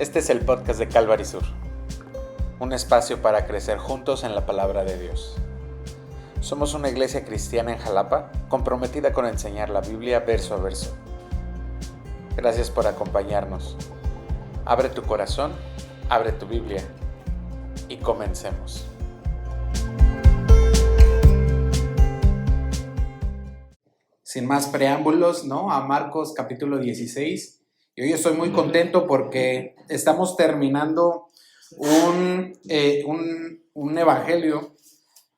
Este es el podcast de Calvary Sur, un espacio para crecer juntos en la palabra de Dios. Somos una iglesia cristiana en Jalapa, comprometida con enseñar la Biblia verso a verso. Gracias por acompañarnos. Abre tu corazón, abre tu Biblia y comencemos. Sin más preámbulos, a Marcos capítulo 16. Y hoy estoy muy contento porque estamos terminando un evangelio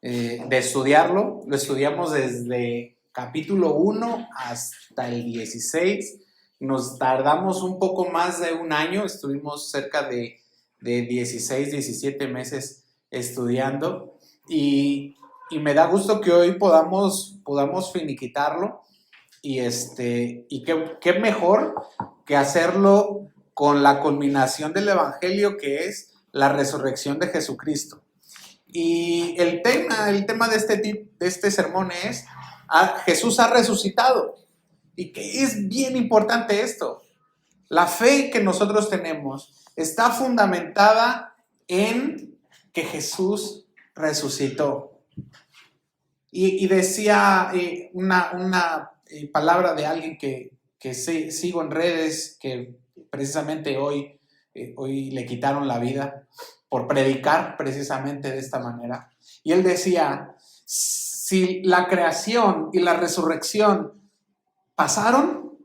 de estudiarlo. Lo estudiamos desde capítulo 1 hasta el 16. Nos tardamos un poco más de un año, estuvimos cerca de 16, 17 meses estudiando. Y me da gusto que hoy podamos finiquitarlo. Y qué mejor que hacerlo con la culminación del evangelio, que es la resurrección de Jesucristo. Y el tema de este sermón es: Jesús ha resucitado. Y que es bien importante esto. La fe que nosotros tenemos está fundamentada en que Jesús resucitó. Y decía una palabra de alguien que sigo en redes, que precisamente hoy le quitaron la vida por predicar precisamente de esta manera. Y él decía: si la creación y la resurrección pasaron,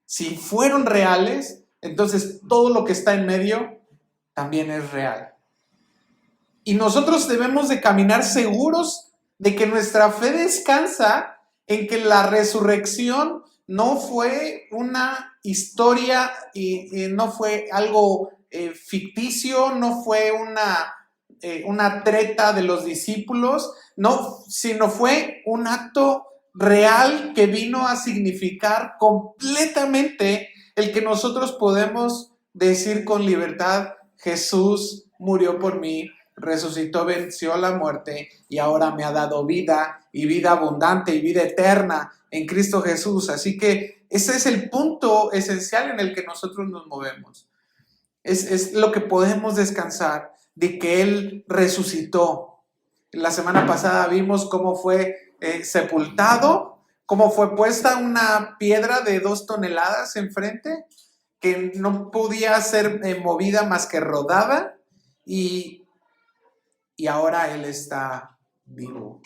si fueron reales, entonces todo lo que está en medio también es real. Y nosotros debemos de caminar seguros de que nuestra fe descansa en que la resurrección no fue una historia y no fue algo ficticio, no fue una treta de los discípulos, no, sino fue un acto real que vino a significar completamente el que nosotros podemos decir con libertad: Jesús murió por mí, resucitó, venció la muerte y ahora me ha dado vida y vida abundante y vida eterna en Cristo Jesús. Así que ese es el punto esencial en el que nosotros nos movemos. Es lo que podemos descansar, de que Él resucitó. La semana pasada vimos cómo fue sepultado, cómo fue puesta una piedra de 2 toneladas enfrente, que no podía ser movida más que rodada, y ahora Él está vivo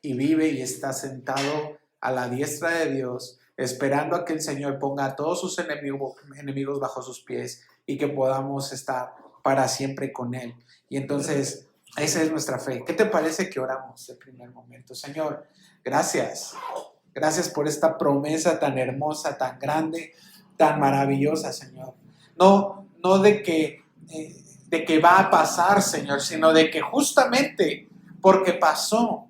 y vive y está sentado a la diestra de Dios, esperando a que el Señor ponga a todos sus enemigos bajo sus pies y que podamos estar para siempre con Él. Y entonces, esa es nuestra fe. ¿Qué te parece que oramos de primer momento? Señor, gracias. Gracias por esta promesa tan hermosa, tan grande, tan maravillosa, Señor. No de que va a pasar, Señor, sino de que justamente porque pasó,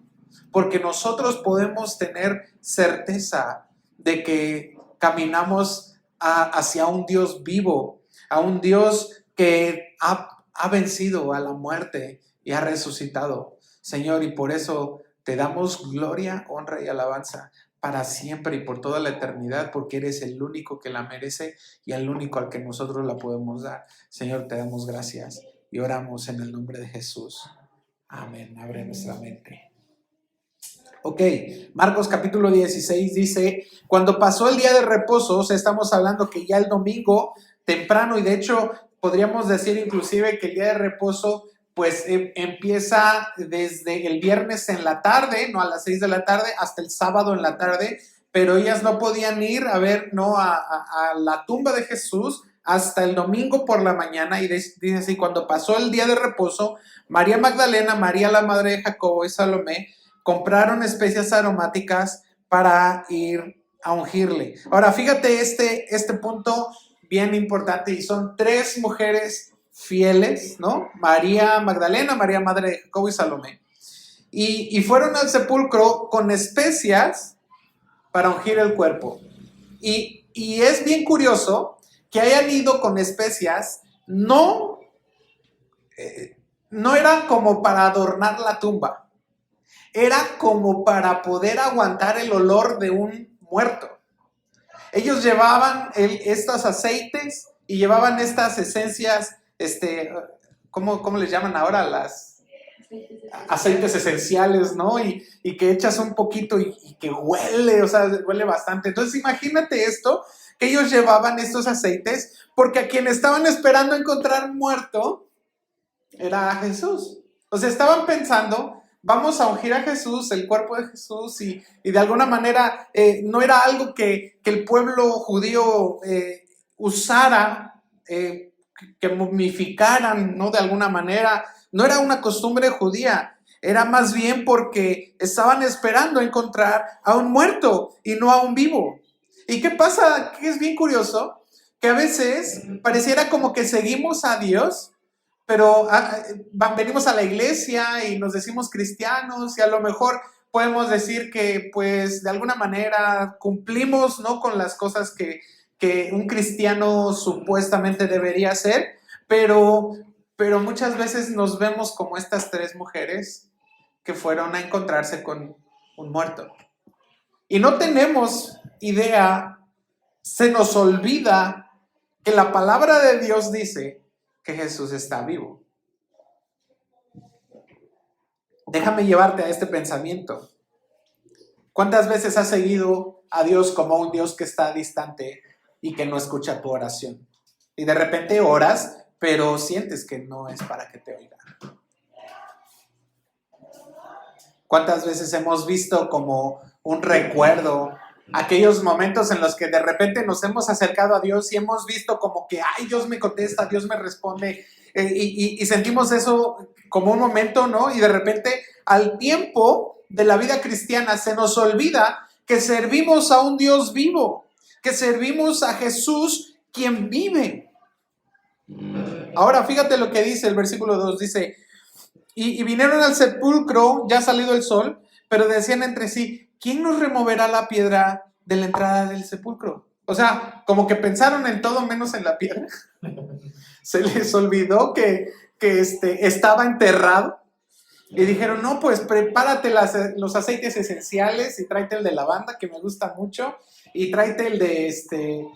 porque nosotros podemos tener certeza de que caminamos hacia un Dios vivo, a un Dios que ha vencido a la muerte y ha resucitado, Señor, y por eso te damos gloria, honra y alabanza para siempre y por toda la eternidad, porque eres el único que la merece y el único al que nosotros la podemos dar. Señor, te damos gracias y oramos en el nombre de Jesús. Amén. Abre nuestra mente. Ok, Marcos capítulo 16 dice: cuando pasó el día de reposo, o sea, estamos hablando que ya el domingo temprano, y de hecho podríamos decir inclusive que el día de reposo pues empieza desde el viernes en la tarde, no a las 6 de la tarde, hasta el sábado en la tarde, pero ellas no podían ir a ver a la tumba de Jesús hasta el domingo por la mañana. Y dice así: cuando pasó el día de reposo, María Magdalena, María la madre de Jacobo y Salomé compraron especias aromáticas para ir a ungirle. Ahora fíjate este punto bien importante, y son 3 mujeres fieles, ¿no? María Magdalena, María madre de Jacobo y Salomé. Y fueron al sepulcro con especias para ungir el cuerpo. Y es bien curioso que hayan ido con especias, no era como para adornar la tumba, era como para poder aguantar el olor de un muerto. Ellos llevaban estos aceites y llevaban estas esencias ¿cómo les llaman ahora? Las aceites esenciales, ¿no? Y que echas un poquito y que huele, o sea, huele bastante. Entonces imagínate esto, que ellos llevaban estos aceites, porque a quien estaban esperando encontrar muerto era a Jesús. O sea, estaban pensando, vamos a ungir a Jesús, el cuerpo de Jesús, y de alguna manera no era algo que el pueblo judío usara, que momificaran, ¿no? De alguna manera, no era una costumbre judía, era más bien porque estaban esperando encontrar a un muerto y no a un vivo. ¿Y qué pasa? Que es bien curioso, que a veces pareciera como que seguimos a Dios, pero venimos a la iglesia y nos decimos cristianos y a lo mejor podemos decir que pues de alguna manera cumplimos, ¿no? Con las cosas que un cristiano supuestamente debería hacer, pero muchas veces nos vemos como estas 3 mujeres que fueron a encontrarse con un muerto. Y no tenemos idea, se nos olvida que la palabra de Dios dice que Jesús está vivo. Déjame llevarte a este pensamiento. ¿Cuántas veces has seguido a Dios como un Dios que está distante y que no escucha tu oración? Y de repente oras, pero sientes que no es para que te oiga. ¿Cuántas veces hemos visto como un recuerdo aquellos momentos en los que de repente nos hemos acercado a Dios y hemos visto como que, ay, Dios me contesta, Dios me responde, y sentimos eso como un momento, ¿no? Y de repente, al tiempo de la vida cristiana, se nos olvida que servimos a un Dios vivo, que servimos a Jesús, quien vive. Ahora, fíjate lo que dice el versículo 2, dice, y vinieron al sepulcro, ya ha salido el sol, pero decían entre sí, ¿quién nos removerá la piedra de la entrada del sepulcro? O sea, como que pensaron en todo menos en la piedra. Se les olvidó que estaba enterrado. Y dijeron, no, pues prepárate los aceites esenciales y tráete el de lavanda, que me gusta mucho, y tráete el de,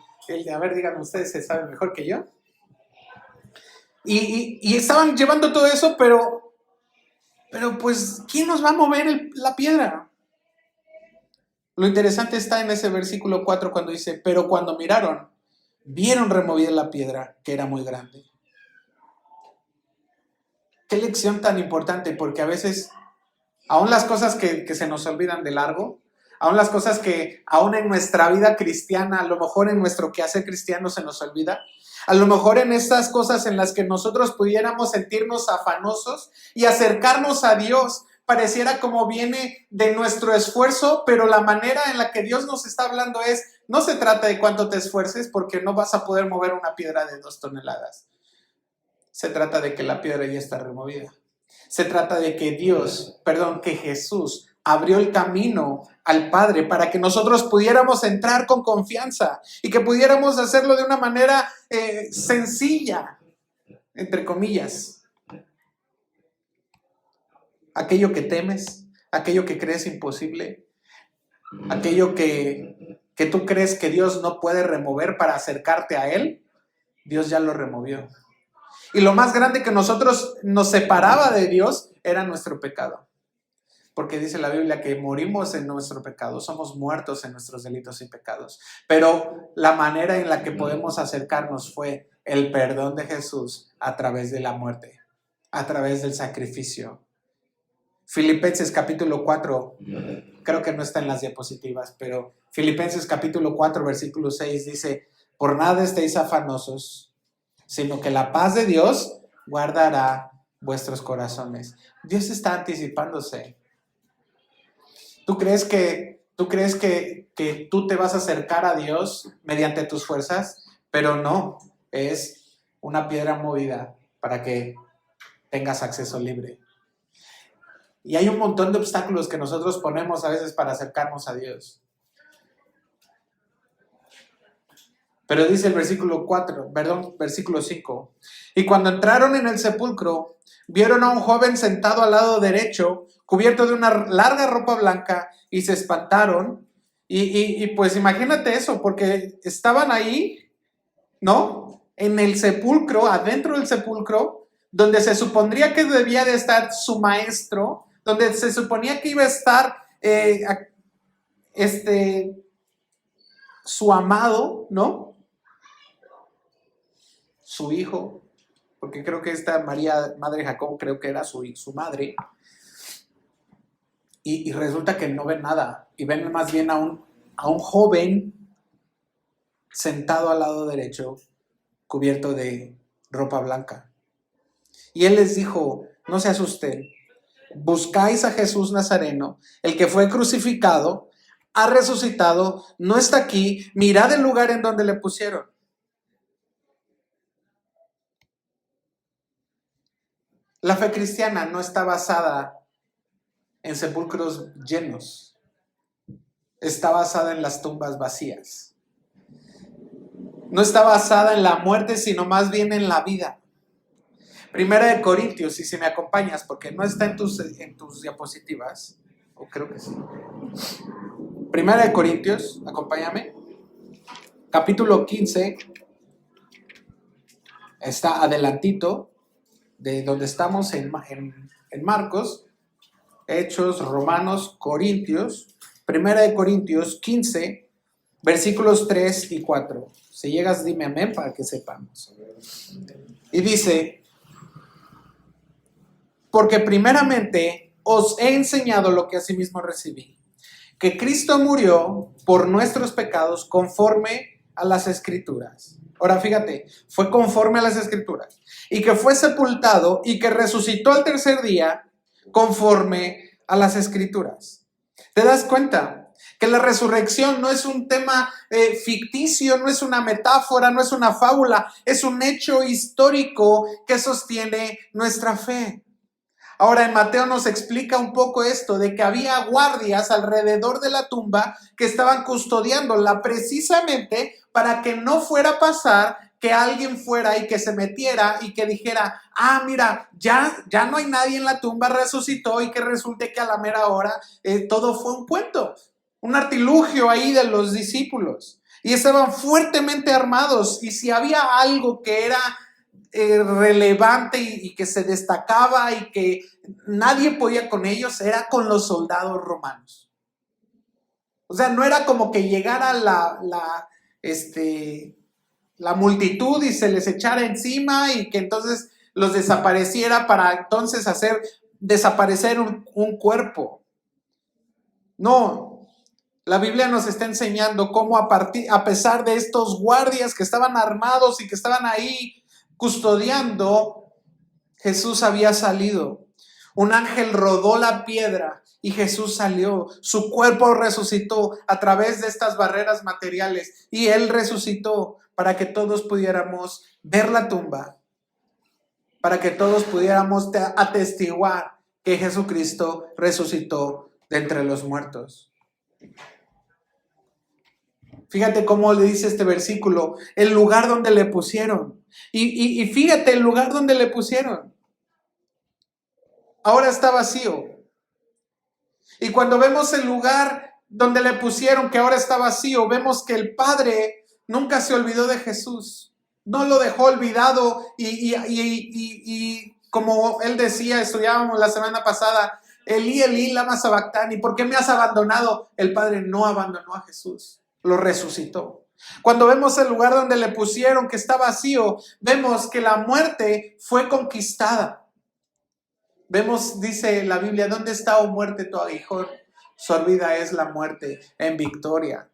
a ver, díganme ustedes, se saben mejor que yo. Y estaban llevando todo eso, pero pues, ¿quién nos va a mover la piedra? Lo interesante está en ese versículo 4 cuando dice, pero cuando miraron, vieron removida la piedra, que era muy grande. Qué lección tan importante, porque a veces, aún las cosas que se nos olvidan de largo, aún las cosas que aún en nuestra vida cristiana, a lo mejor en nuestro quehacer cristiano se nos olvida, a lo mejor en estas cosas en las que nosotros pudiéramos sentirnos afanosos y acercarnos a Dios, pareciera como viene de nuestro esfuerzo, pero la manera en la que Dios nos está hablando es, no se trata de cuánto te esfuerces, porque no vas a poder mover una piedra de 2 toneladas. Se trata de que la piedra ya está removida. Se trata de que que Jesús abrió el camino al Padre para que nosotros pudiéramos entrar con confianza y que pudiéramos hacerlo de una manera sencilla, entre comillas. Aquello que temes, aquello que crees imposible, aquello que tú crees que Dios no puede remover para acercarte a Él, Dios ya lo removió. Y lo más grande que nosotros nos separaba de Dios era nuestro pecado. Porque dice la Biblia que morimos en nuestro pecado, somos muertos en nuestros delitos y pecados. Pero la manera en la que podemos acercarnos fue el perdón de Jesús a través de la muerte, a través del sacrificio. Filipenses capítulo 4, creo que no está en las diapositivas, pero Filipenses capítulo 4, versículo 6 dice, por nada estéis afanosos, sino que la paz de Dios guardará vuestros corazones. Dios está anticipándose. ¿Tú crees que tú te vas a acercar a Dios mediante tus fuerzas? Pero no, es una piedra movida para que tengas acceso libre. Y hay un montón de obstáculos que nosotros ponemos a veces para acercarnos a Dios. Pero dice el versículo 5. Y cuando entraron en el sepulcro, vieron a un joven sentado al lado derecho, cubierto de una larga ropa blanca, y se espantaron. Y pues imagínate eso, porque estaban ahí, ¿no? en el sepulcro, adentro del sepulcro, donde se supondría que debía de estar su maestro, donde se suponía que iba a estar su amado, ¿no? Su hijo, porque creo que esta María, madre de Jacob, creo que era su madre, y resulta que no ven nada, y ven más bien a un joven sentado al lado derecho, cubierto de ropa blanca. Y él les dijo, no se asusten, buscáis a Jesús Nazareno, el que fue crucificado, ha resucitado, no está aquí, mirad el lugar en donde le pusieron. La fe cristiana no está basada en sepulcros llenos, está basada en las tumbas vacías. No está basada en la muerte, sino más bien en la vida. Primera de Corintios, si me acompañas, porque no está en tus diapositivas, o creo que sí. Primera de Corintios, acompáñame. Capítulo 15, está adelantito de donde estamos en Marcos, Hechos, Romanos, Corintios. Primera de Corintios 15, versículos 3 y 4. Si llegas, dime amén para que sepamos. Y dice, porque primeramente os he enseñado lo que asimismo recibí, que Cristo murió por nuestros pecados conforme a las Escrituras. Ahora fíjate, fue conforme a las Escrituras. Y que fue sepultado y que resucitó al tercer día conforme a las Escrituras. ¿Te das cuenta? Que la resurrección no es un tema ficticio, no es una metáfora, no es una fábula, es un hecho histórico que sostiene nuestra fe. Ahora en Mateo nos explica un poco esto, de que había guardias alrededor de la tumba que estaban custodiándola precisamente para que no fuera a pasar que alguien fuera y que se metiera y que dijera, mira, ya no hay nadie en la tumba, resucitó, y que resulte que a la mera hora todo fue un cuento, un artilugio ahí de los discípulos. Y estaban fuertemente armados, y si había algo que era relevante y que se destacaba y que nadie podía con ellos, era con los soldados romanos. O sea, no era como que llegara la multitud y se les echara encima y que entonces los desapareciera para entonces hacer desaparecer un cuerpo. No, la Biblia nos está enseñando cómo a pesar de estos guardias que estaban armados y que estaban ahí custodiando, Jesús había salido. Un ángel rodó la piedra y Jesús salió. Su cuerpo resucitó a través de estas barreras materiales y Él resucitó para que todos pudiéramos ver la tumba, para que todos pudiéramos atestiguar que Jesucristo resucitó de entre los muertos. Fíjate cómo le dice este versículo, el lugar donde le pusieron. Y fíjate el lugar donde le pusieron. Ahora está vacío. Y cuando vemos el lugar donde le pusieron, que ahora está vacío, vemos que el Padre nunca se olvidó de Jesús. No lo dejó olvidado y como él decía, estudiábamos la semana pasada, Elí, Elí, lama sabactani, ¿por qué me has abandonado? El Padre no abandonó a Jesús, lo resucitó. Cuando vemos el lugar donde le pusieron, que está vacío, vemos que la muerte fue conquistada. Vemos, dice la Biblia, ¿dónde está, oh muerte, tu aguijón? Sorbida es la muerte en victoria.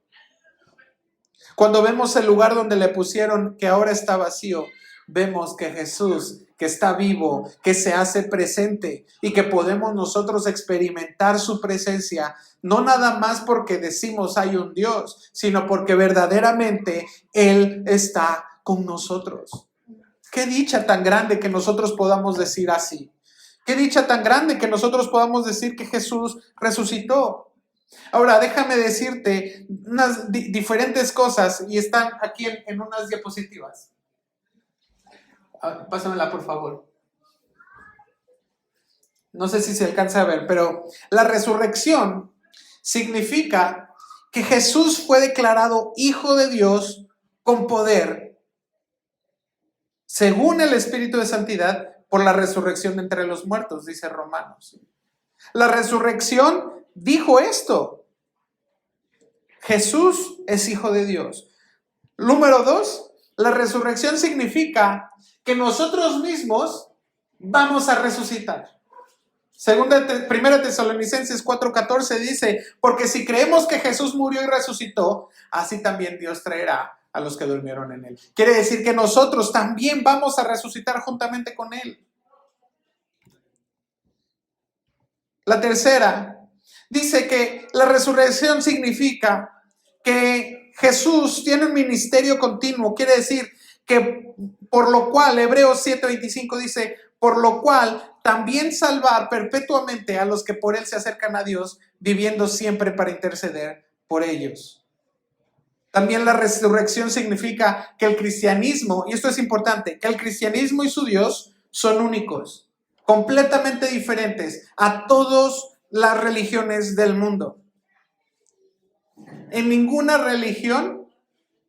Cuando vemos el lugar donde le pusieron, que ahora está vacío, vemos que Jesús, que está vivo, que se hace presente y que podemos nosotros experimentar su presencia, no nada más porque decimos hay un Dios, sino porque verdaderamente Él está con nosotros. Qué dicha tan grande que nosotros podamos decir así. Qué dicha tan grande que nosotros podamos decir que Jesús resucitó. Ahora, déjame decirte unas diferentes cosas y están aquí en unas diapositivas. Pásamela, por favor. No sé si se alcanza a ver, pero la resurrección significa que Jesús fue declarado Hijo de Dios con poder según el Espíritu de Santidad, por la resurrección de entre los muertos, dice Romanos. La resurrección dijo esto: Jesús es Hijo de Dios. Número 2, la resurrección significa que nosotros mismos vamos a resucitar. Primera Tesalonicenses 4:14 dice: porque si creemos que Jesús murió y resucitó, así también Dios traerá a los que durmieron en él. Quiere decir que nosotros también vamos a resucitar juntamente con él. La tercera dice que la resurrección significa que Jesús tiene un ministerio continuo. Quiere decir que por lo cual, Hebreos 7:25 dice: por lo cual también salvar perpetuamente a los que por él se acercan a Dios, viviendo siempre para interceder por ellos. También la resurrección significa que el cristianismo, y esto es importante, que el cristianismo y su Dios son únicos, completamente diferentes a todas las religiones del mundo. En ninguna religión,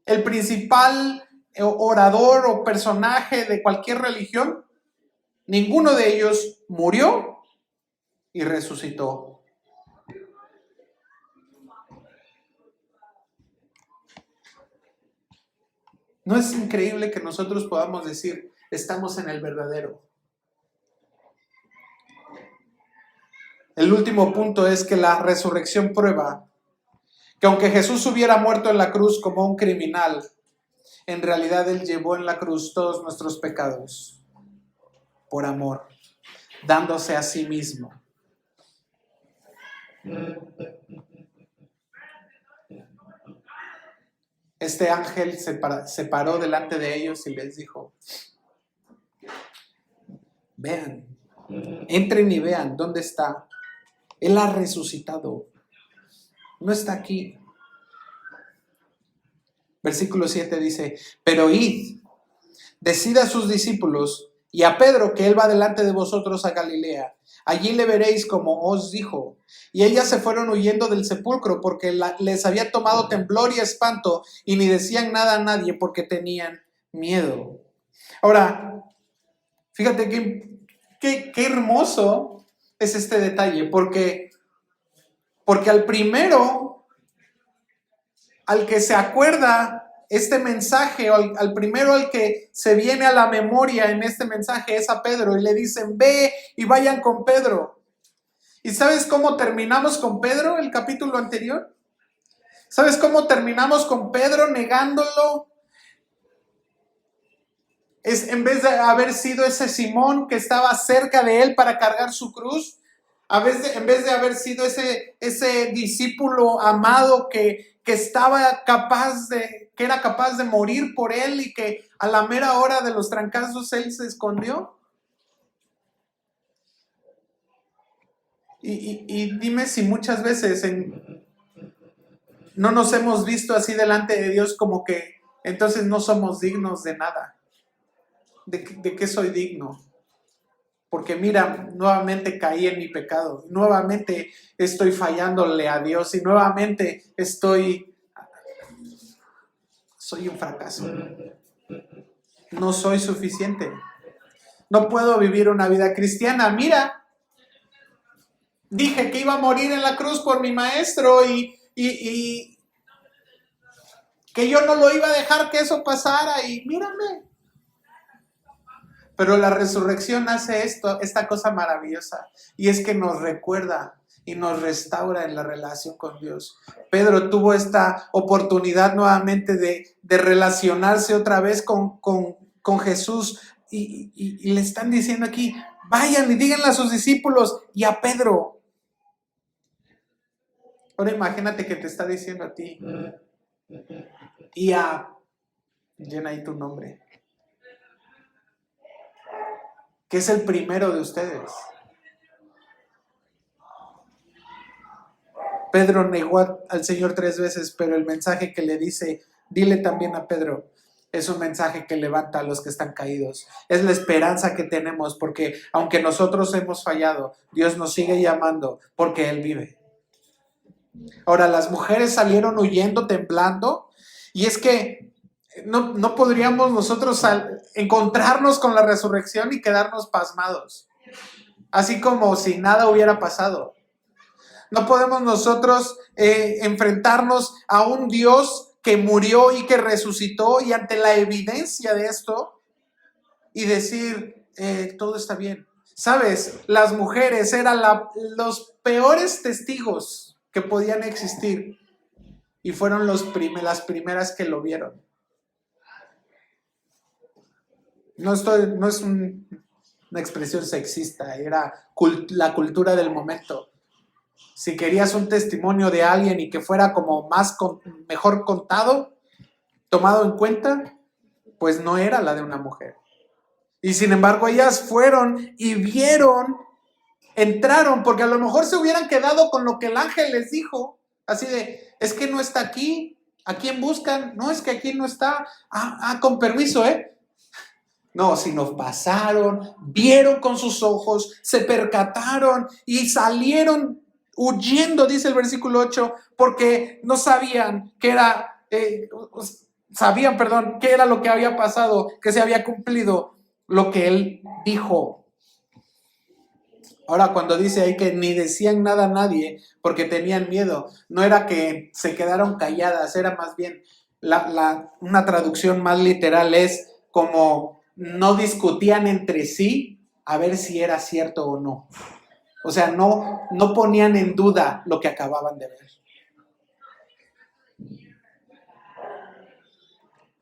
el principal orador o personaje de cualquier religión, ninguno de ellos murió y resucitó. ¿No es increíble que nosotros podamos decir, estamos en el verdadero? El último punto es que la resurrección prueba que aunque Jesús hubiera muerto en la cruz como un criminal, en realidad Él llevó en la cruz todos nuestros pecados por amor, dándose a sí mismo. Este ángel se paró delante de ellos y les dijo: vean, entren y vean dónde está. Él ha resucitado, no está aquí. Versículo 7 dice: pero id, decid a sus discípulos y a Pedro que él va delante de vosotros a Galilea. Allí le veréis como os dijo. Y ellas se fueron huyendo del sepulcro porque les había tomado temblor y espanto, y ni decían nada a nadie porque tenían miedo. Ahora, fíjate qué hermoso es este detalle, porque al primero, al que se acuerda este mensaje, al primero al que se viene a la memoria en este mensaje es a Pedro, y le dicen: ve y vayan con Pedro. ¿Y sabes cómo terminamos con Pedro el capítulo anterior? ¿Sabes cómo terminamos con Pedro negándolo? En vez de haber sido ese Simón que estaba cerca de él para cargar su cruz, en vez de haber sido ese discípulo amado que era capaz de morir por él, y que a la mera hora de los trancazos él se escondió. Y dime si muchas veces no nos hemos visto así delante de Dios, como que entonces no somos dignos de nada. ¿De qué soy digno? Porque mira, nuevamente caí en mi pecado, nuevamente estoy fallándole a Dios, y nuevamente soy un fracaso. No soy suficiente. No puedo vivir una vida cristiana. Mira, dije que iba a morir en la cruz por mi maestro y que yo no lo iba a dejar que eso pasara, y mírame. Pero la resurrección hace esta cosa maravillosa, y es que nos recuerda y nos restaura en la relación con Dios. Pedro tuvo esta oportunidad nuevamente de relacionarse otra vez con Jesús, y le están diciendo aquí: vayan y díganle a sus discípulos y a Pedro. Ahora imagínate que te está diciendo a ti y llena ahí tu nombre, que es el primero de ustedes. Pedro negó al Señor 3 veces, pero el mensaje que le dice: dile también a Pedro, es un mensaje que levanta a los que están caídos. Es la esperanza que tenemos, porque aunque nosotros hemos fallado, Dios nos sigue llamando porque Él vive. Ahora, las mujeres salieron huyendo, temblando, y es que no podríamos nosotros encontrarnos con la resurrección y quedarnos pasmados, así como si nada hubiera pasado. No podemos nosotros enfrentarnos a un Dios que murió y que resucitó y ante la evidencia de esto y decir, todo está bien. ¿Sabes? Las mujeres eran los peores testigos que podían existir y fueron las primeras que lo vieron. No es una expresión sexista, era la cultura del momento. Si querías un testimonio de alguien y que fuera como mejor contado, tomado en cuenta, pues no era la de una mujer. Y sin embargo ellas fueron y vieron, entraron, porque a lo mejor se hubieran quedado con lo que el ángel les dijo, así de, es que no está aquí, ¿a quién buscan? No, es que aquí no está, con permiso, No, sino pasaron, vieron con sus ojos, se percataron y salieron huyendo, dice el versículo 8, porque no sabían qué era, qué era lo que había pasado, que se había cumplido lo que él dijo. Ahora, cuando dice ahí que ni decían nada a nadie porque tenían miedo, no era que se quedaron calladas, era más bien una traducción más literal es como no discutían entre sí a ver si era cierto o no. O sea, no ponían en duda lo que acababan de ver.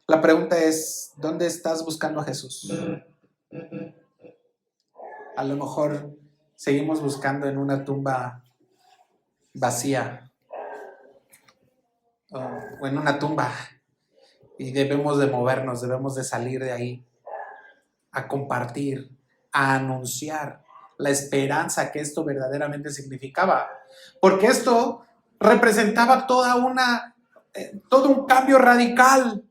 La pregunta es, ¿dónde estás buscando a Jesús? A lo mejor seguimos buscando en una tumba vacía o en una tumba y debemos de movernos, debemos de salir de ahí a compartir, a anunciar la esperanza que esto verdaderamente significaba, porque esto representaba todo un cambio radical,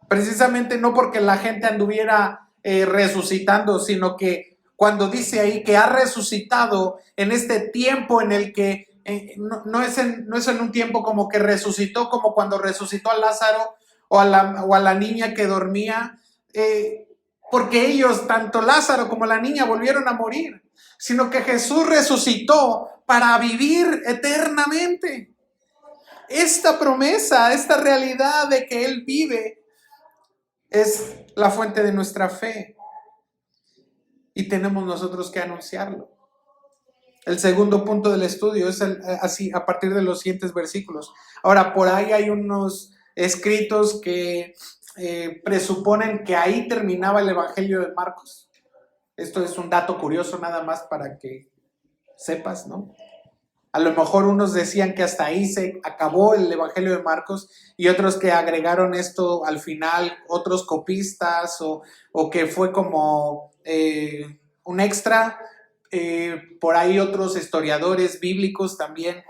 precisamente no porque la gente anduviera resucitando, sino que cuando dice ahí que ha resucitado en este tiempo en el que no es en un tiempo como que resucitó, como cuando resucitó a Lázaro o a la niña que dormía, porque ellos, tanto Lázaro como la niña, volvieron a morir, sino que Jesús resucitó para vivir eternamente. Esta promesa, esta realidad de que Él vive, es la fuente de nuestra fe y tenemos nosotros que anunciarlo. El segundo punto del estudio es así a partir de los siguientes versículos. Ahora, por ahí hay unos escritos que presuponen que ahí terminaba el Evangelio de Marcos. Esto es un dato curioso nada más para que sepas, ¿no? A lo mejor unos decían que hasta ahí se acabó el Evangelio de Marcos y otros que agregaron esto al final, otros copistas o que fue como un extra. Por ahí otros historiadores bíblicos también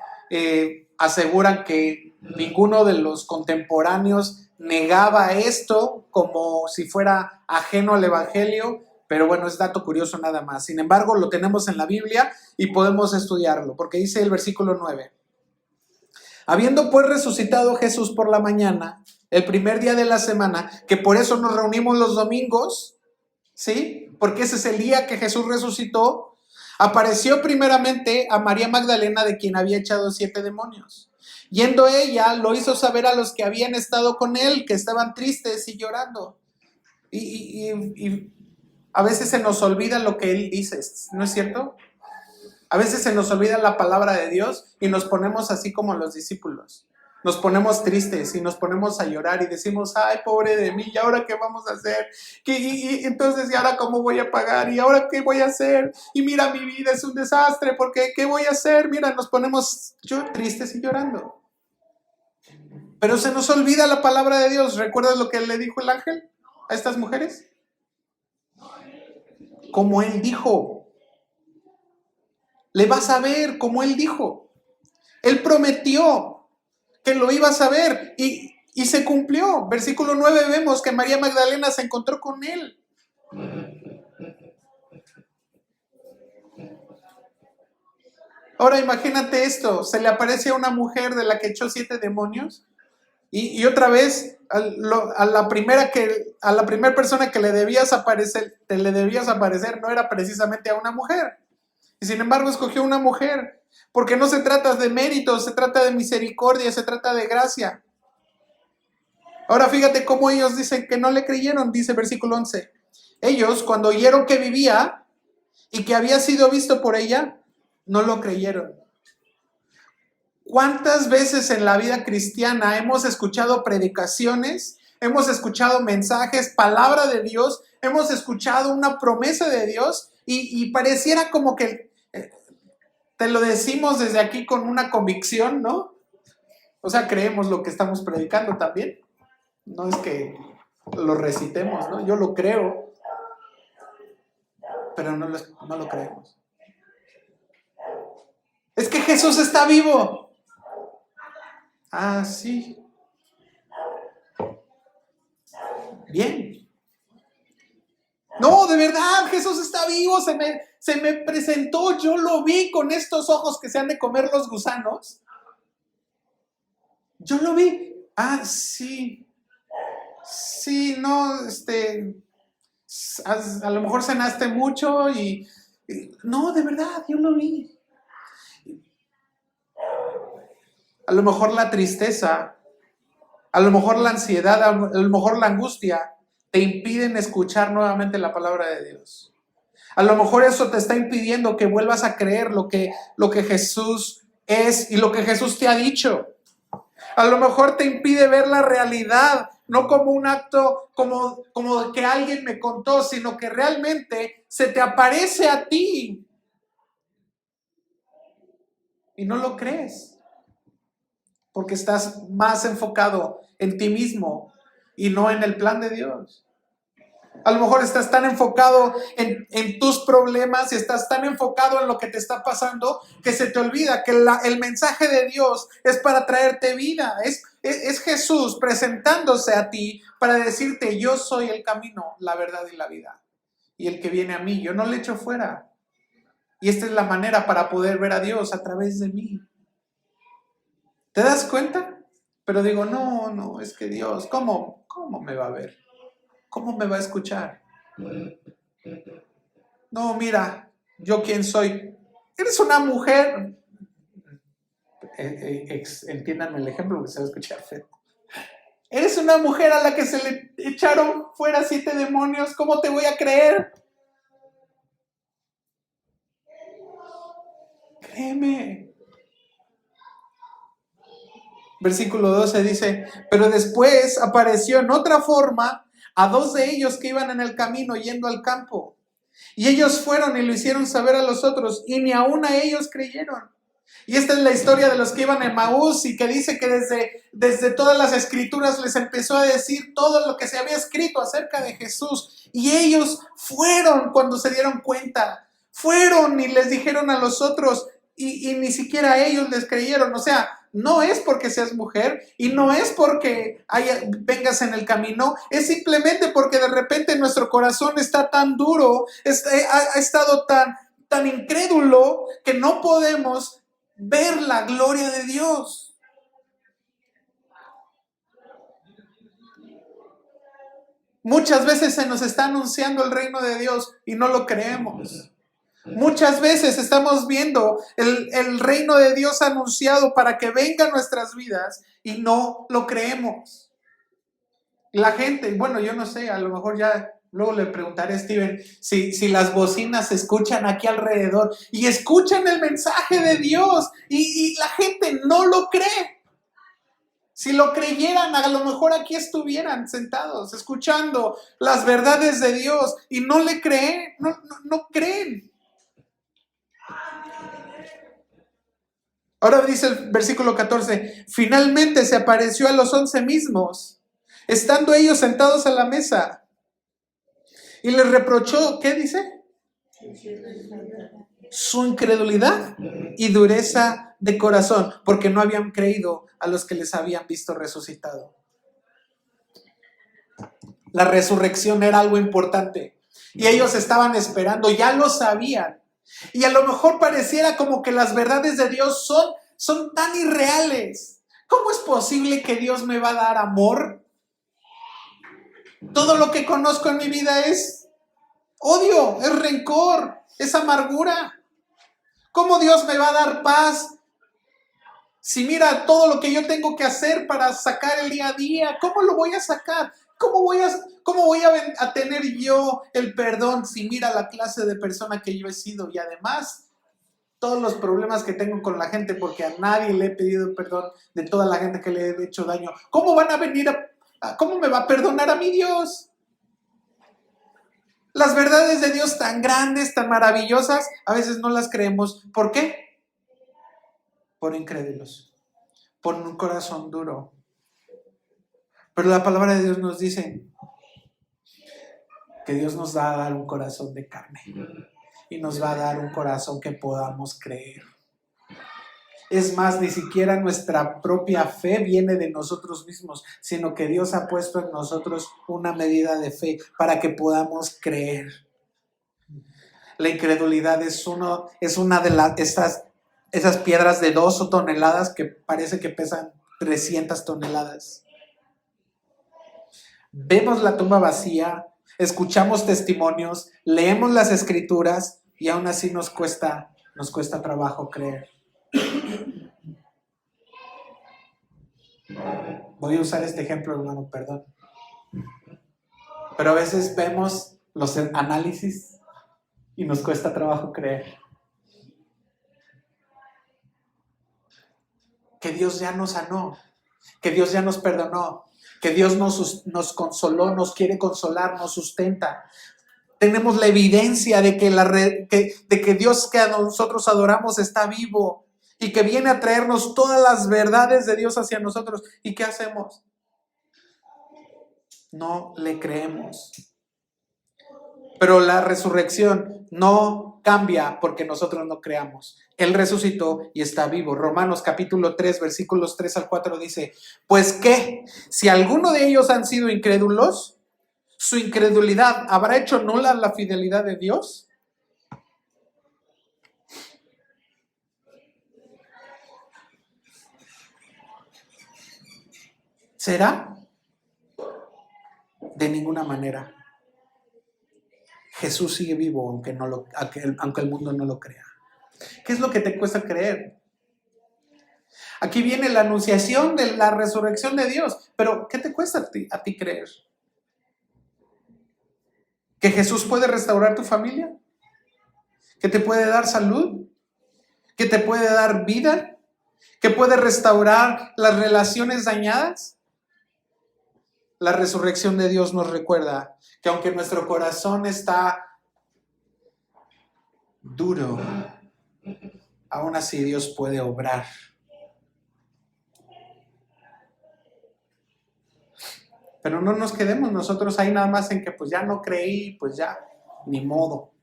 aseguran que ninguno de los contemporáneos negaba esto como si fuera ajeno al Evangelio, pero bueno, es dato curioso nada más. Sin embargo, lo tenemos en la Biblia y podemos estudiarlo, porque dice el versículo 9. Habiendo pues resucitado Jesús por la mañana, el primer día de la semana, que por eso nos reunimos los domingos, ¿sí? Porque ese es el día que Jesús resucitó, apareció primeramente a María Magdalena, de quien había echado 7 demonios. Yendo ella, lo hizo saber a los que habían estado con él, que estaban tristes y llorando. Y a veces se nos olvida lo que él dice, ¿no es cierto? A veces se nos olvida la palabra de Dios y nos ponemos así como los discípulos. Nos ponemos tristes y nos ponemos a llorar y decimos, ay, pobre de mí, ¿y ahora qué vamos a hacer? Entonces, ¿y ahora cómo voy a pagar? ¿Y ahora qué voy a hacer? Y mira, mi vida es un desastre, porque ¿qué voy a hacer? Mira, nos ponemos tristes y llorando. Pero se nos olvida la palabra de Dios. ¿Recuerdas lo que le dijo el ángel a estas mujeres? Como él dijo. Le vas a ver como él dijo. Él prometió que lo ibas a ver y se cumplió. Versículo 9 vemos que María Magdalena se encontró con él. Ahora imagínate esto, se le aparece a una mujer de la que echó 7 demonios Y otra vez, a la primera persona que le debías aparecer no era precisamente a una mujer. Y sin embargo escogió una mujer, porque no se trata de méritos, se trata de misericordia, se trata de gracia. Ahora fíjate cómo ellos dicen que no le creyeron, dice versículo 11. Ellos, cuando oyeron que vivía y que había sido visto por ella, no lo creyeron. ¿Cuántas veces en la vida cristiana hemos escuchado predicaciones, hemos escuchado mensajes, palabra de Dios, hemos escuchado una promesa de Dios y pareciera como que te lo decimos desde aquí con una convicción, ¿no? O sea, creemos lo que estamos predicando también. No es que lo recitemos, ¿no? Yo lo creo, pero no lo creemos. Es que Jesús está vivo. Ah, sí. Bien. No, de verdad, Jesús está vivo, se me presentó, yo lo vi con estos ojos que se han de comer los gusanos. Yo lo vi. Ah, sí. Sí, no, a lo mejor cenaste mucho y no, de verdad, yo lo vi. A lo mejor la tristeza, a lo mejor la ansiedad, a lo mejor la angustia te impiden escuchar nuevamente la palabra de Dios. A lo mejor eso te está impidiendo que vuelvas a creer lo que Jesús es y lo que Jesús te ha dicho. A lo mejor te impide ver la realidad, no como un acto, como que alguien me contó, sino que realmente se te aparece a ti y no lo crees. Porque estás más enfocado en ti mismo y no en el plan de Dios. A lo mejor estás tan enfocado en tus problemas y estás tan enfocado en lo que te está pasando que se te olvida que el mensaje de Dios es para traerte vida. Es Jesús presentándose a ti para decirte: yo soy el camino, la verdad y la vida. Y el que viene a mí, yo no le echo fuera. Y esta es la manera para poder ver a Dios a través de mí. ¿Te das cuenta? Pero digo, no, es que Dios, ¿cómo me va a ver? ¿Cómo me va a escuchar? No, mira, ¿yo quién soy? Eres una mujer. Entiéndanme el ejemplo porque se va a escuchar feo. Eres una mujer a la que se le echaron fuera 7 demonios. ¿Cómo te voy a creer? Créeme. Versículo 12 dice: pero después apareció en otra forma a 2 de ellos que iban en el camino yendo al campo. Y ellos fueron y lo hicieron saber a los otros, y ni aún a ellos creyeron. Y esta es la historia de los que iban en Emaús, y que dice que desde todas las escrituras les empezó a decir todo lo que se había escrito acerca de Jesús. Y ellos fueron cuando se dieron cuenta. Fueron y les dijeron a los otros, y ni siquiera a ellos les creyeron. O sea, no es porque seas mujer y no es porque vengas en el camino, es simplemente porque de repente nuestro corazón está tan duro, ha estado tan incrédulo que no podemos ver la gloria de Dios. Muchas veces se nos está anunciando el reino de Dios y no lo creemos. Muchas veces estamos viendo el reino de Dios anunciado para que venga a nuestras vidas y no lo creemos. La gente, bueno, yo no sé, a lo mejor ya luego le preguntaré a Steven si las bocinas se escuchan aquí alrededor y escuchan el mensaje de Dios y la gente no lo cree. Si lo creyeran, a lo mejor aquí estuvieran sentados escuchando las verdades de Dios y no le creen, no creen. Ahora dice el versículo 14, finalmente se apareció a los 11 mismos, estando ellos sentados a la mesa, y les reprochó, ¿qué dice? Su incredulidad y dureza de corazón, porque no habían creído a los que les habían visto resucitado. La resurrección era algo importante, y ellos estaban esperando, ya lo sabían. Y a lo mejor pareciera como que las verdades de Dios son tan irreales, ¿Cómo es posible que Dios me va a dar amor? Todo lo que conozco en mi vida es odio, es rencor, es amargura. ¿Cómo Dios me va a dar paz? Si mira todo lo que yo tengo que hacer para sacar el día a día, ¿cómo lo voy a sacar? ¿Cómo voy a tener yo el perdón si mira la clase de persona que yo he sido? Y además, todos los problemas que tengo con la gente porque a nadie le he pedido perdón de toda la gente que le he hecho daño. ¿Cómo van a venir cómo me va a perdonar a mí Dios? Las verdades de Dios tan grandes, tan maravillosas, a veces no las creemos. ¿Por qué? Por incrédulos, por un corazón duro. Pero la palabra de Dios nos dice que Dios nos va a dar un corazón de carne y nos va a dar un corazón que podamos creer. Es más, ni siquiera nuestra propia fe viene de nosotros mismos, sino que Dios ha puesto en nosotros una medida de fe para que podamos creer. La incredulidad es una de esas piedras de 2 toneladas que parece que pesan 300 toneladas. Vemos la tumba vacía, escuchamos testimonios, leemos las escrituras y aún así nos cuesta trabajo creer. Voy a usar este ejemplo, hermano, perdón. Pero a veces vemos los análisis y nos cuesta trabajo creer. Que Dios ya nos sanó, que Dios ya nos perdonó, que Dios nos consoló, nos quiere consolar, nos sustenta. Tenemos la evidencia de que Dios que a nosotros adoramos está vivo y que viene a traernos todas las verdades de Dios hacia nosotros. ¿Y qué hacemos? No le creemos. Pero la resurrección no cambia porque nosotros no creamos. Él resucitó y está vivo. Romanos capítulo 3, versículos 3 al 4 dice, pues ¿qué? Si alguno de ellos han sido incrédulos, ¿su incredulidad habrá hecho nula la fidelidad de Dios? ¿Será? De ninguna manera. Jesús sigue vivo aunque el mundo no lo crea. ¿Qué es lo que te cuesta creer? Aquí viene la anunciación de la resurrección de Dios, pero ¿qué te cuesta a ti creer? ¿Que Jesús puede restaurar tu familia? ¿Que te puede dar salud? ¿Que te puede dar vida? ¿Que puede restaurar las relaciones dañadas? La resurrección de Dios nos recuerda que aunque nuestro corazón está duro, aún así Dios puede obrar. Pero no nos quedemos nosotros ahí nada más en que pues ya no creí, pues ya, ni modo.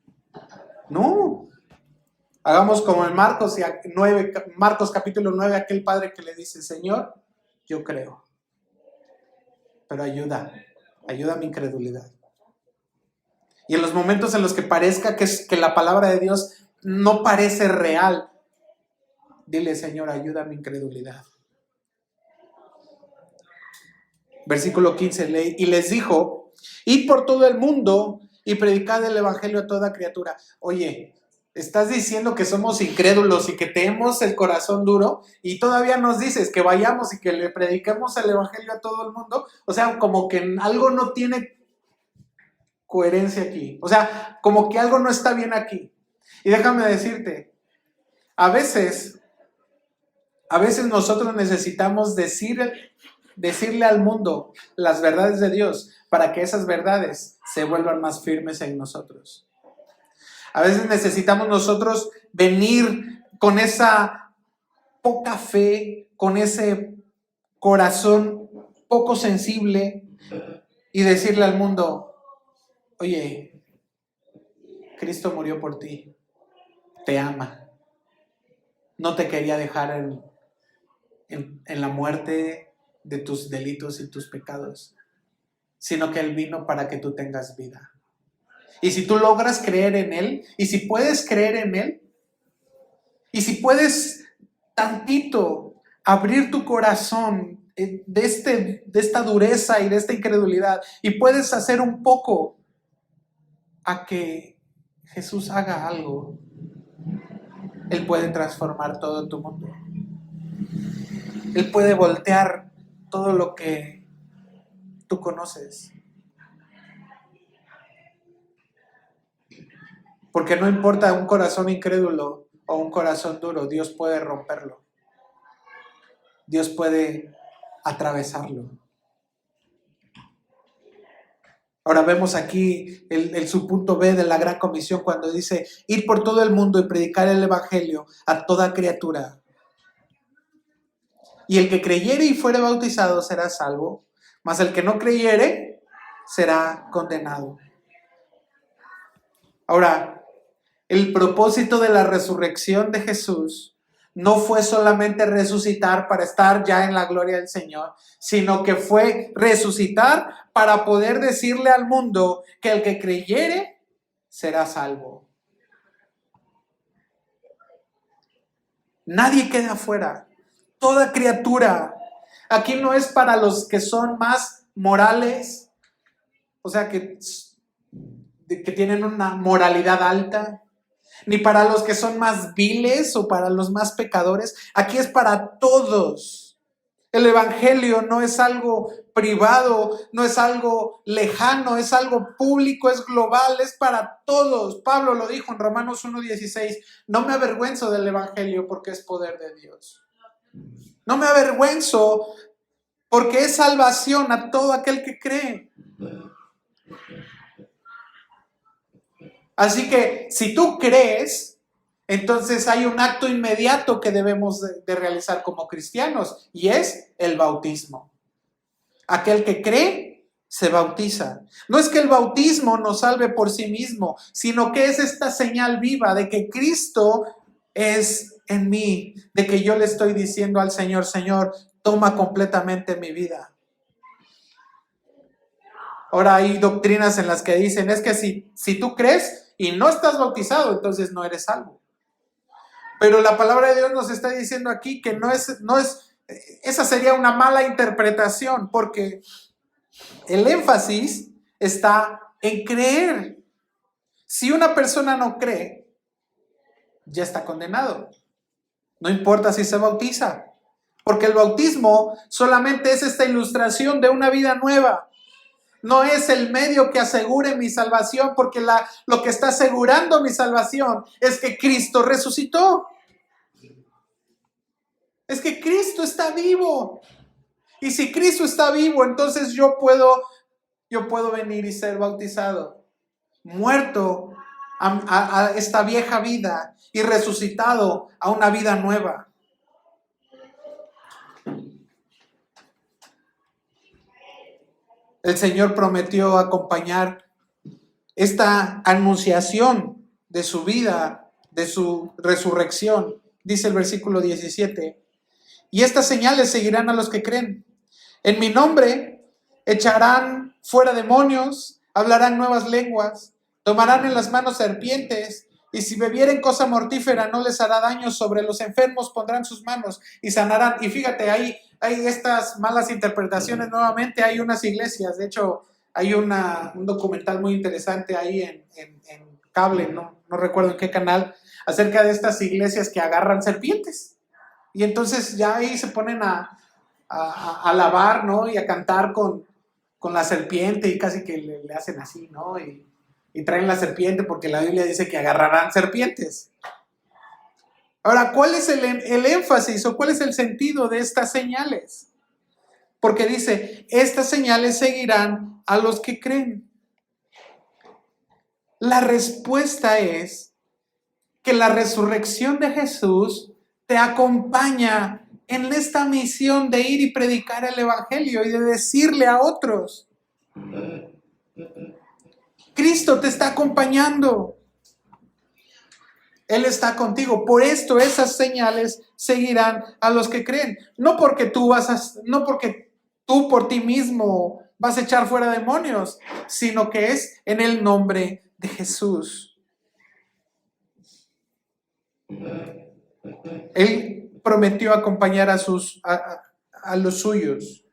No. Hagamos como en Marcos capítulo 9, aquel padre que le dice, Señor, yo creo, pero ayuda mi incredulidad. Y en los momentos en los que parezca que la palabra de Dios no parece real, dile, Señor, ayuda mi incredulidad. Versículo 15, y les dijo, id por todo el mundo y predicad el evangelio a toda criatura. Oye, estás diciendo que somos incrédulos y que tenemos el corazón duro y todavía nos dices que vayamos y que le prediquemos el evangelio a todo el mundo. O sea, como que algo no tiene coherencia aquí. O sea, como que algo no está bien aquí. Y déjame decirte, a veces nosotros necesitamos decirle al mundo las verdades de Dios para que esas verdades se vuelvan más firmes en nosotros. A veces necesitamos nosotros venir con esa poca fe, con ese corazón poco sensible y decirle al mundo, oye, Cristo murió por ti, te ama, no te quería dejar en la muerte de tus delitos y tus pecados, sino que Él vino para que tú tengas vida. Y si tú logras creer en Él, y si puedes creer en Él, y si puedes tantito abrir tu corazón de esta dureza y de esta incredulidad, y puedes hacer un poco a que Jesús haga algo. Él puede transformar todo tu mundo. Él puede voltear todo lo que tú conoces. Porque no importa un corazón incrédulo o un corazón duro, Dios puede romperlo. Dios puede atravesarlo. Ahora vemos aquí el subpunto B de la Gran Comisión cuando dice: ir por todo el mundo y predicar el Evangelio a toda criatura. Y el que creyere y fuere bautizado será salvo, mas el que no creyere será condenado. Ahora, el propósito de la resurrección de Jesús no fue solamente resucitar para estar ya en la gloria del Señor, sino que fue resucitar para poder decirle al mundo que el que creyere será salvo. Nadie queda afuera. Toda criatura. Aquí no es para los que son más morales, o sea, que tienen una moralidad alta, ni para los que son más viles o para los más pecadores. Aquí es para todos. El Evangelio no es algo privado, no es algo lejano, es algo público, es global, es para todos. Pablo lo dijo en Romanos 1:16: no me avergüenzo del Evangelio porque es poder de Dios. No me avergüenzo porque es salvación a todo aquel que cree. Así que si tú crees, entonces hay un acto inmediato que debemos de realizar como cristianos, y es el bautismo. Aquel que cree se bautiza. No es que el bautismo nos salve por sí mismo, sino que es esta señal viva de que Cristo es en mí, de que yo le estoy diciendo al Señor: Señor, toma completamente mi vida. Ahora hay doctrinas en las que dicen: es que si tú crees y no estás bautizado, entonces no eres salvo. Pero la palabra de Dios nos está diciendo aquí que no es, esa sería una mala interpretación, porque el énfasis está en creer. Si una persona no cree, ya está condenado. No importa si se bautiza, porque el bautismo solamente es esta ilustración de una vida nueva. No es el medio que asegure mi salvación, porque lo que está asegurando mi salvación es que Cristo resucitó. Es que Cristo está vivo. Y si Cristo está vivo, entonces yo puedo venir y ser bautizado, muerto a esta vieja vida y resucitado a una vida nueva. El Señor prometió acompañar esta anunciación de su vida, de su resurrección. Dice el versículo 17: y estas señales seguirán a los que creen. En mi nombre echarán fuera demonios, hablarán nuevas lenguas, tomarán en las manos serpientes, y si bebieren cosa mortífera no les hará daño. Sobre los enfermos pondrán sus manos y sanarán. Y fíjate, hay estas malas interpretaciones nuevamente. Hay unas iglesias, de hecho hay un documental muy interesante ahí en cable, no recuerdo en qué canal, acerca de estas iglesias que agarran serpientes. Y entonces ya ahí se ponen a alabar, ¿no? Y a cantar con la serpiente, y casi que le hacen así, ¿no? Y traen la serpiente porque la Biblia dice que agarrarán serpientes. Ahora, ¿cuál es el énfasis o cuál es el sentido de estas señales? Porque dice: estas señales seguirán a los que creen. La respuesta es que la resurrección de Jesús te acompaña en esta misión de ir y predicar el Evangelio y de decirle a otros. Cristo te está acompañando. Él está contigo. Por esto esas señales seguirán a los que creen. No porque tú por ti mismo vas a echar fuera demonios, sino que es en el nombre de Jesús. prometió acompañar a los suyos.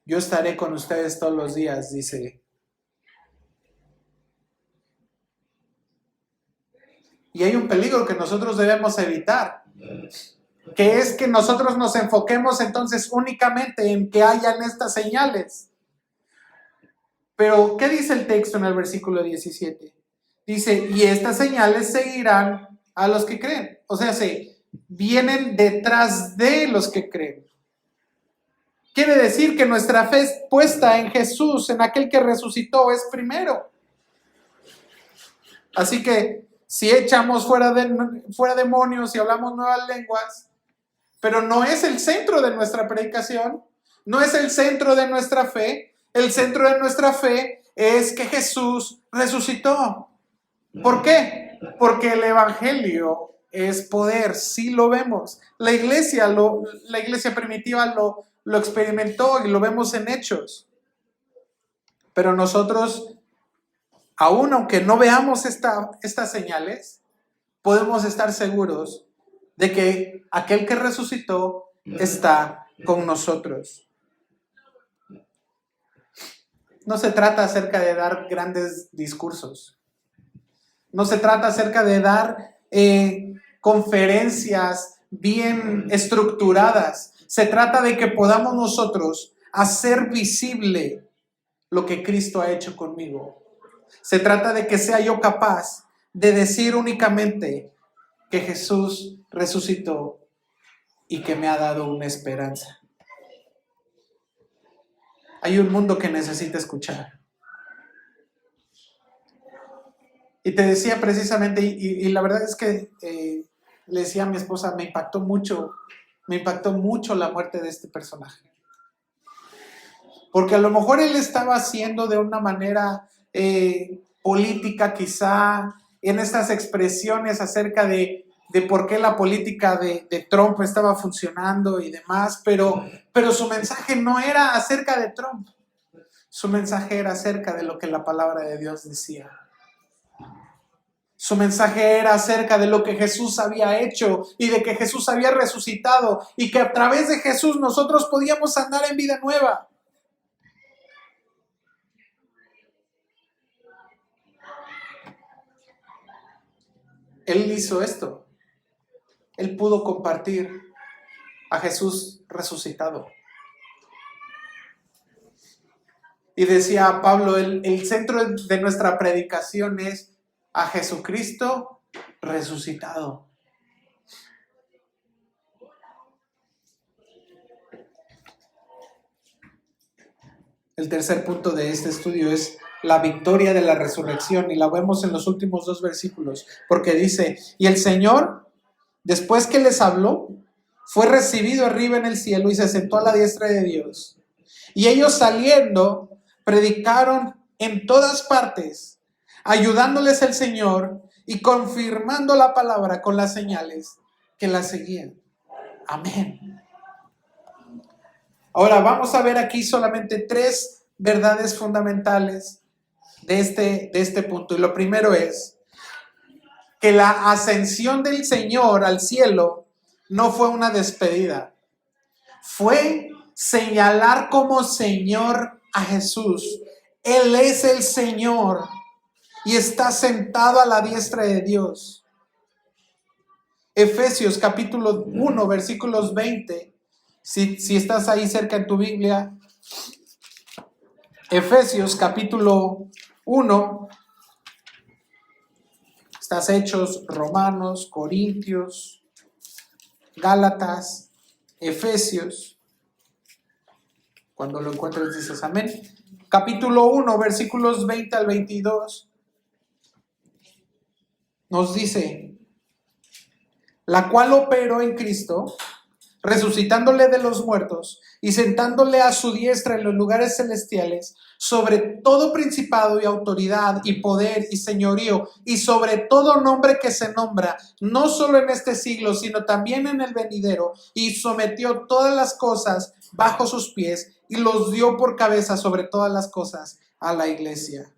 Yo estaré con ustedes todos los días, dice. Y hay un peligro que nosotros debemos evitar, que es que nosotros nos enfoquemos entonces únicamente en que hayan estas señales. Pero, ¿qué dice el texto en el versículo 17? Dice, y estas señales seguirán a los que creen. O sea, vienen detrás de los que creen. Quiere decir que nuestra fe puesta en Jesús, en aquel que resucitó, es primero. Así que si echamos fuera demonios y hablamos nuevas lenguas, pero no es el centro de nuestra predicación, no es el centro de nuestra fe. El centro de nuestra fe es que Jesús resucitó. ¿Por qué? Porque el evangelio es poder, sí lo vemos. La iglesia primitiva lo experimentó y lo vemos en Hechos. Pero nosotros, aún aunque no veamos estas señales, podemos estar seguros de que aquel que resucitó está con nosotros. No se trata acerca de dar grandes discursos. No se trata acerca de dar conferencias bien estructuradas. Se trata de que podamos nosotros hacer visible lo que Cristo ha hecho conmigo. Se trata de que sea yo capaz de decir únicamente que Jesús resucitó y que me ha dado una esperanza. Hay un mundo que necesita escuchar. Y te decía precisamente, y la verdad es que le decía a mi esposa, me impactó mucho la muerte de este personaje. Porque a lo mejor él estaba haciendo de una manera política, quizá, en estas expresiones acerca de por qué la política de Trump estaba funcionando y demás, pero su mensaje no era acerca de Trump. Su mensaje era acerca de lo que la palabra de Dios decía. Su mensaje era acerca de lo que Jesús había hecho y de que Jesús había resucitado y que a través de Jesús nosotros podíamos andar en vida nueva. Él hizo esto. Él pudo compartir a Jesús resucitado. Y decía Pablo, el centro de nuestra predicación es a Jesucristo resucitado. El tercer punto de este estudio es la victoria de la resurrección, y la vemos en los últimos 2 versículos, porque dice, y el Señor, después que les habló, fue recibido arriba en el cielo y se sentó a la diestra de Dios. Y ellos saliendo, predicaron en todas partes, ayudándoles el Señor y confirmando la palabra con las señales que la seguían. Amén. Ahora vamos a ver aquí solamente 3 verdades fundamentales de este punto. Y lo primero es que la ascensión del Señor al cielo no fue una despedida. Fue señalar como Señor a Jesús. Él es el Señor y está sentado a la diestra de Dios. Efesios capítulo 1, versículos 20. Si estás ahí cerca en tu Biblia, Efesios capítulo 1, estás Hechos, Romanos, Corintios, Gálatas, Efesios. Cuando lo encuentres dices amén. Capítulo 1, versículos 20 al 22, nos dice, la cual operó en Cristo, resucitándole de los muertos y sentándole a su diestra en los lugares celestiales, sobre todo principado y autoridad y poder y señorío, y sobre todo nombre que se nombra, no solo en este siglo, sino también en el venidero, y sometió todas las cosas bajo sus pies, y los dio por cabeza sobre todas las cosas a la iglesia.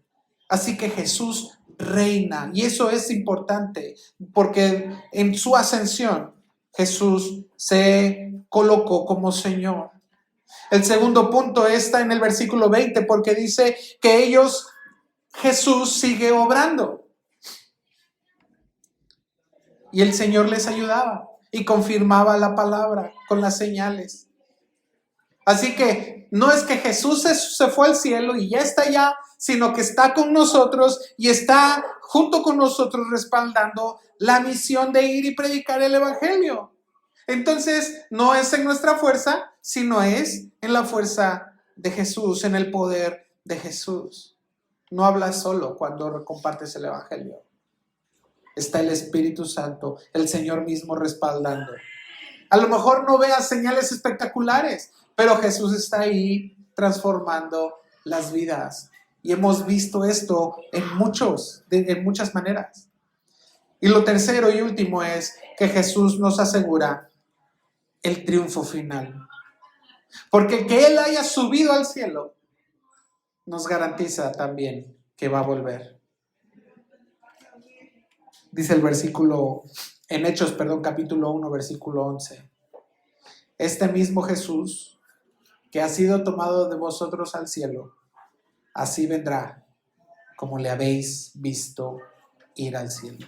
Así que Jesús reina. Y eso es importante porque en su ascensión Jesús se colocó como Señor. El segundo punto está en el versículo 20 porque dice que Jesús sigue obrando. Y el Señor les ayudaba y confirmaba la palabra con las señales. Así que no es que Jesús se fue al cielo y ya está allá, sino que está con nosotros y está junto con nosotros respaldando la misión de ir y predicar el evangelio. Entonces, no es en nuestra fuerza, sino es en la fuerza de Jesús, en el poder de Jesús. No hablas solo cuando compartes el evangelio. Está el Espíritu Santo, el Señor mismo respaldando. A lo mejor no veas señales espectaculares, pero Jesús está ahí transformando las vidas. Y hemos visto esto en muchas maneras. Y lo tercero y último es que Jesús nos asegura el triunfo final. Porque el que Él haya subido al cielo nos garantiza también que va a volver. Dice el versículo, en Hechos, capítulo 1, versículo 11. Este mismo Jesús que ha sido tomado de vosotros al cielo, así vendrá como le habéis visto ir al cielo.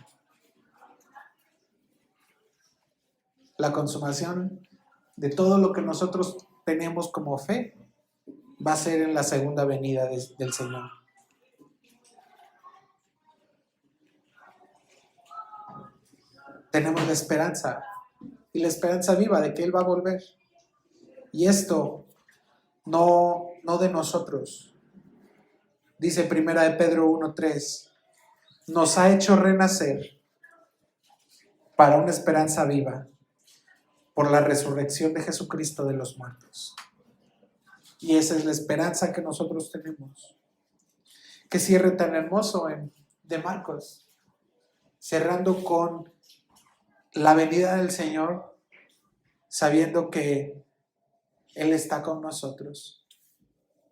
La consumación de todo lo que nosotros tenemos como fe va a ser en la segunda venida del Señor. Tenemos la esperanza y la esperanza viva de que Él va a volver. Y esto no de nosotros. Dice Primera de Pedro 1:3, nos ha hecho renacer para una esperanza viva por la resurrección de Jesucristo de los muertos. Y esa es la esperanza que nosotros tenemos. Que cierre tan hermoso de Marcos, cerrando con la venida del Señor, sabiendo que Él está con nosotros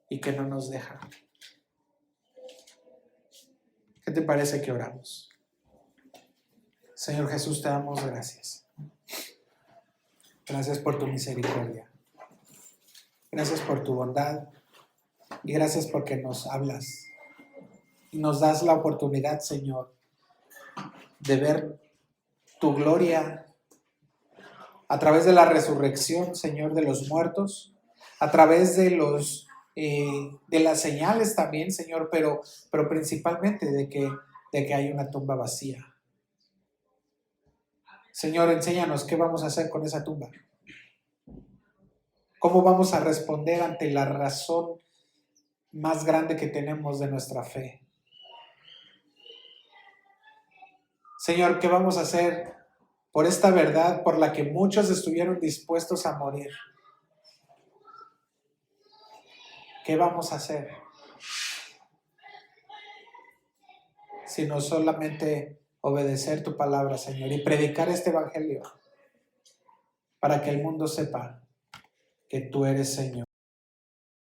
y que no nos deja. ¿Qué te parece que oramos? Señor Jesús, te damos gracias. Gracias por tu misericordia. Gracias por tu bondad. Y gracias porque nos hablas. Y nos das la oportunidad, Señor, de ver tu gloria a través de la resurrección, Señor, de los muertos, a través de las señales también, Señor, pero principalmente de que hay una tumba vacía. Señor, enséñanos qué vamos a hacer con esa tumba. ¿Cómo vamos a responder ante la razón más grande que tenemos de nuestra fe? Señor, ¿qué vamos a hacer por esta verdad por la que muchos estuvieron dispuestos a morir? ¿Qué vamos a hacer? Sino solamente obedecer tu palabra, Señor, y predicar este evangelio para que el mundo sepa que tú eres Señor.